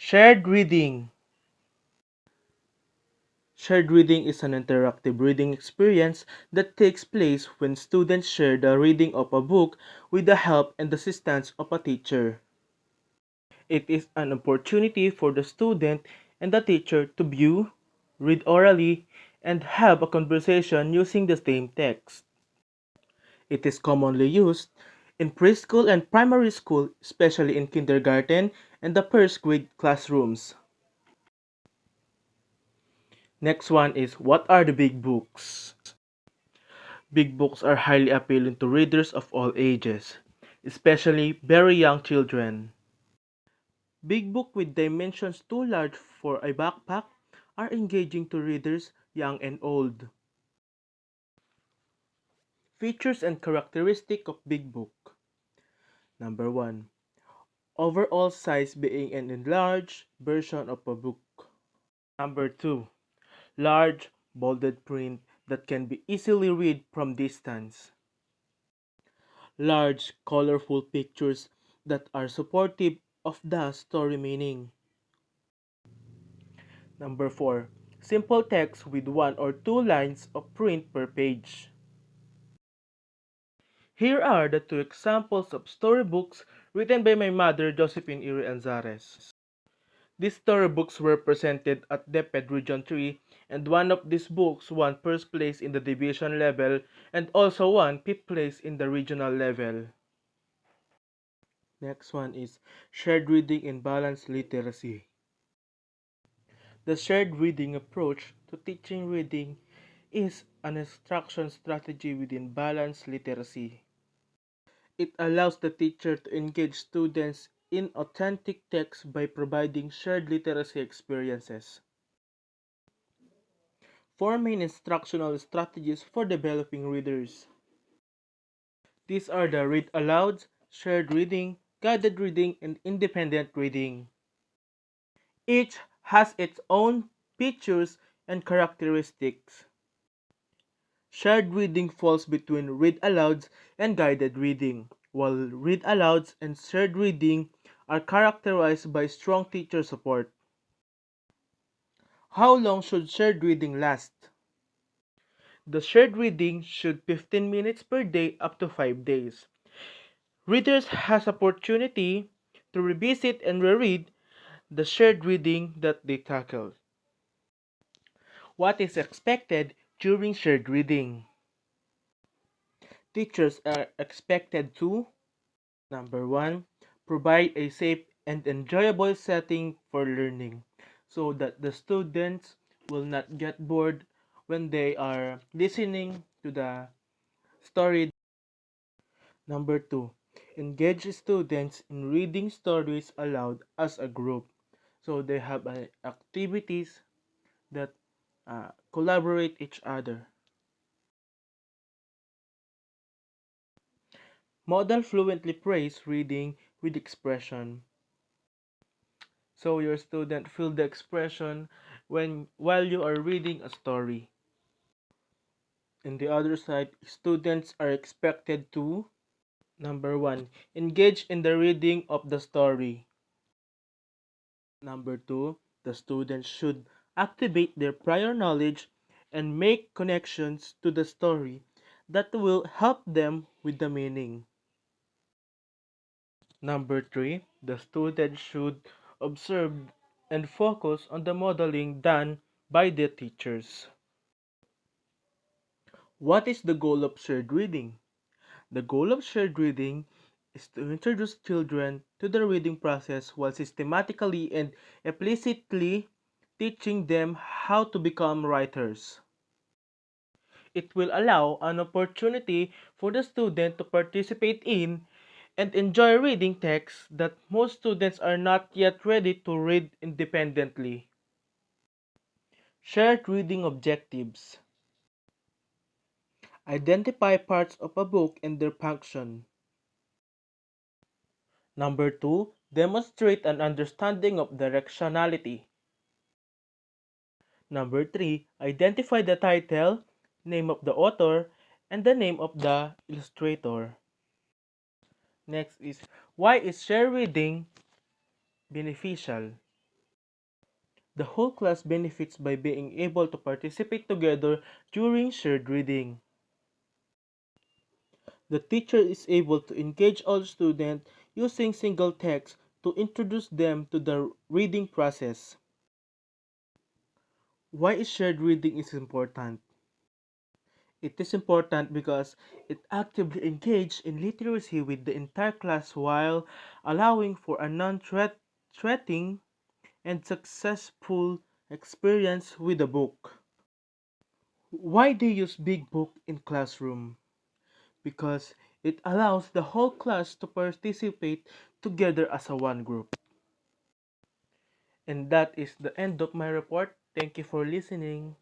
Shared reading. Shared reading is an interactive reading experience that takes place when students share the reading of a book with the help and assistance of a teacher. It is an opportunity for the student and the teacher to view, read orally, and have a conversation using the same text. It is commonly used in preschool and primary school, especially in kindergarten and the first grade classrooms. Next one is, what are the big books? Big books are highly appealing to readers of all ages, especially very young children. Big books with dimensions too large for a backpack are engaging to readers young and old. Features and characteristics of big book. Number 1. Overall size being an enlarged version of a book. Number 2. Large, bolded print that can be easily read from distance. Large, colorful pictures that are supportive of the story meaning. Number 4. Simple text with one or two lines of print per page. Here are the two examples of storybooks written by my mother, Josephine Iri Anzares. These storybooks were presented at DepEd Region 3, and one of these books won first place in the division level and also won fifth place in the regional level. Next one is shared reading and balanced literacy. The shared reading approach to teaching reading is an instruction strategy within balanced literacy. It allows the teacher to engage students in authentic text by providing shared literacy experiences. Four main instructional strategies for developing readers. These are the read aloud, shared reading, guided reading, and independent reading. Each has its own features and characteristics. Shared reading falls between read alouds and guided reading, while read alouds and shared reading are characterized by strong teacher support. How long should shared reading last? The shared reading should 15 minutes per day up to 5 days. Readers has opportunity to revisit and reread the shared reading that they tackled. What is expected during shared reading? Teachers are expected to: Number 1, provide a safe and enjoyable setting for learning so that the students will not get bored when they are listening to the story. Number 2, engage students in reading stories aloud as a group. So they have activities that collaborate each other. Model fluently praise reading with expression. So your student feel the expression while you are reading a story. On the other side, students are expected to: Number 1, engage in the reading of the story. Number 2, the students should activate their prior knowledge and make connections to the story that will help them with the meaning. Number 3, the student should observe and focus on the modeling done by the teachers. What is the goal of shared reading? The goal of shared reading is to introduce children to the reading process while systematically and explicitly teaching them how to become writers. It will allow an opportunity for the student to participate in and enjoy reading texts that most students are not yet ready to read independently. Shared reading objectives. Identify parts of a book and their function. Number 2, demonstrate an understanding of directionality. Number 3, identify the title, name of the author, and the name of the illustrator. Next is, why is shared reading beneficial? The whole class benefits by being able to participate together during shared reading. The teacher is able to engage all students using single text to introduce them to the reading process. Why is shared reading is important? It is important because it actively engages in literacy with the entire class while allowing for a non-threatening and successful experience with the book. Why they use big book in classroom? Because it allows the whole class to participate together as a one group. And that is the end of my report. Thank you for listening.